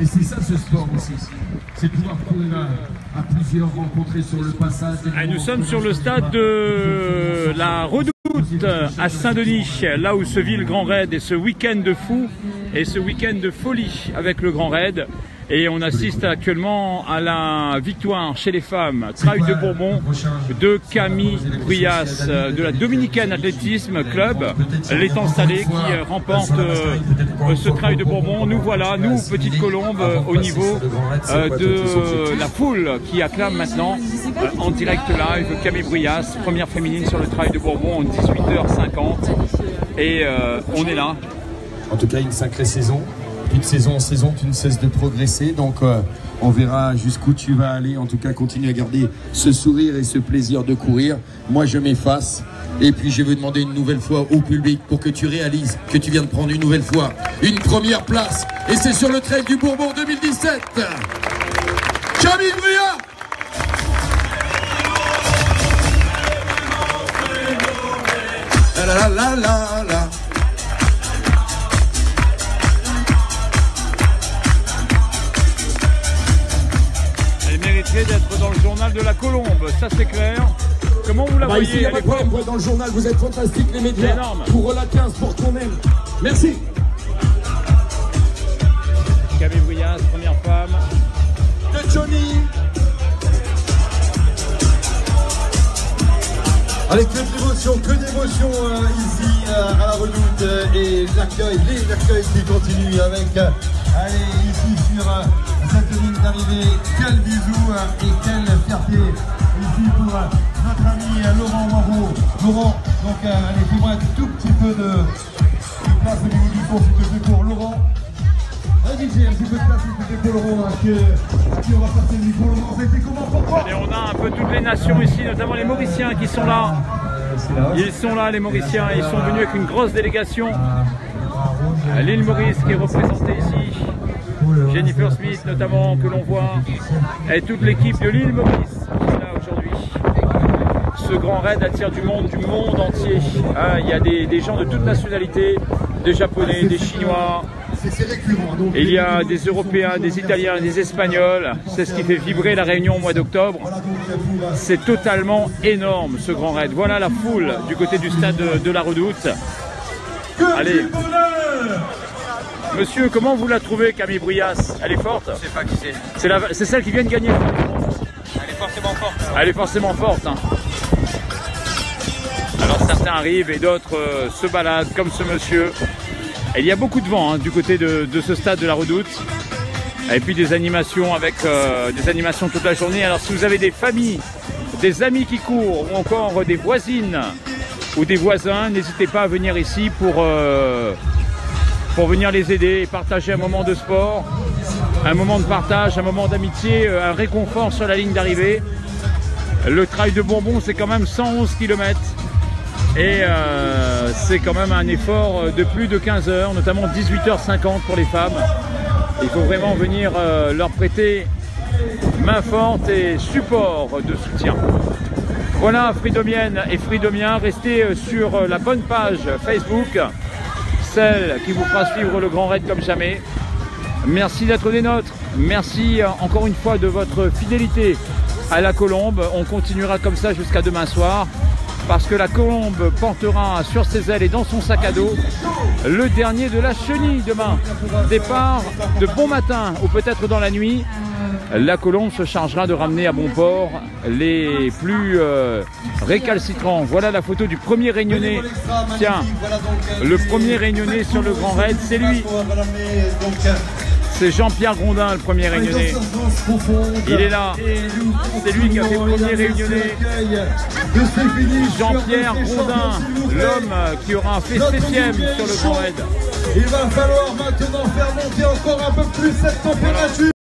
Et c'est ça ce sport aussi. C'est pouvoir courir à plusieurs, rencontrer sur le passage. Nous sommes sur le stade de la Redoute à Saint-Denis, là où se vit le Grand Raid et ce week-end de fou et ce week-end de folie avec le Grand Raid. Et on assiste actuellement à la victoire chez les femmes, Trail de Bourbon, de Camille Brias, de la Dominicaine Athlétisme Club, l'étang salé qui remporte ce Trail de Bourbon. Nous voilà, nous, Petite Colombe, au niveau de la foule qui acclame maintenant en direct live Camille Brias, première féminine sur le Trail de Bourbon en 18h50. Et on est là. En tout cas, une sacrée saison. Puis de saison en saison, tu ne cesses de progresser. Donc, on verra jusqu'où tu vas aller. En tout cas, continue à garder ce sourire et ce plaisir de courir. Moi, je m'efface. Et puis, je vais demander une nouvelle fois au public pour que tu réalises que tu viens de prendre une nouvelle fois une première place. Et c'est sur le Trail du Bourbon 2017. Camille Brias! La la la la la. D'être dans le journal de la Colombe, ça c'est clair. Comment vous la voyez? Ici, il n'y a pas de problème, dans le journal, vous êtes fantastique les médias. Pour relater un sport qu'on aime. Merci. Camille Brias, première femme. De Johnny. Avec que d'émotion ici à la Redoute et l'accueil qui continue avec, allez, ici sur cette ligne d'arrivée, quel bisou et quelle fierté ici pour notre ami Laurent Moreau. Laurent, donc allez, fais-moi un tout petit peu de place au niveau du cours, s'il te plaît, pour Laurent. Allez, DJ, un petit peu de place, s'il te plaît, pour Laurent, à qui on va passer le micro. Laurent, c'était comment, pourquoi? Allez, on a un peu toutes les nations ici, notamment les Mauriciens qui sont là. Ils sont là, les Mauriciens, ils sont venus avec une grosse délégation. L'île Maurice qui est représentée ici. Jennifer Smith notamment, que l'on voit, et toute l'équipe de l'île Maurice qui est là aujourd'hui. Ce grand raid attire du monde entier. Il y a des gens de toutes nationalités, des Japonais, des Chinois. Et il y a des Européens, des Italiens, des Espagnols. C'est ce qui fait vibrer la Réunion au mois d'octobre. C'est totalement énorme ce grand raid. Voilà la foule du côté du stade de la Redoute. Allez. Monsieur, comment vous la trouvez, Camille Brias? Elle est forte? Je sais pas qui c'est. C'est celle qui vient de gagner. Elle est forcément forte. Elle est forcément forte. Hein. Alors certains arrivent et d'autres se baladent comme ce monsieur. Et il y a beaucoup de vent du côté de ce stade de la Redoute. Et puis des animations avec des animations toute la journée. Alors si vous avez des familles, des amis qui courent ou encore des voisines ou des voisins, n'hésitez pas à venir ici pour venir les aider et partager un moment de sport, un moment de partage, un moment d'amitié, un réconfort sur la ligne d'arrivée. Le Trail de Bourbon, c'est quand même 111 km et c'est quand même un effort de plus de 15 heures, notamment 18h50 pour les femmes. Il faut vraiment venir leur prêter main forte et support de soutien. Voilà, Fridomienne et Fridomien, restez sur la bonne page Facebook, celle qui vous fera suivre le Grand Raid comme jamais. Merci d'être des nôtres. Merci encore une fois de votre fidélité à la Colombe. On continuera comme ça jusqu'à demain soir parce que la Colombe portera sur ses ailes et dans son sac à dos le dernier de la chenille demain. Départ de bon matin ou peut-être dans la nuit. La Colombe se chargera de ramener à bon port les plus récalcitrants. Voilà la photo du premier Réunionnais. Tiens, le premier Réunionnais sur le Grand Raid, c'est lui. C'est Jean-Pierre Grondin, le premier Réunionnais. Il est là. C'est lui qui a fait le premier Réunionnais. Jean-Pierre Grondin, l'homme qui aura fait 7e sur le Grand Raid. Il va falloir maintenant faire monter encore un peu plus cette température.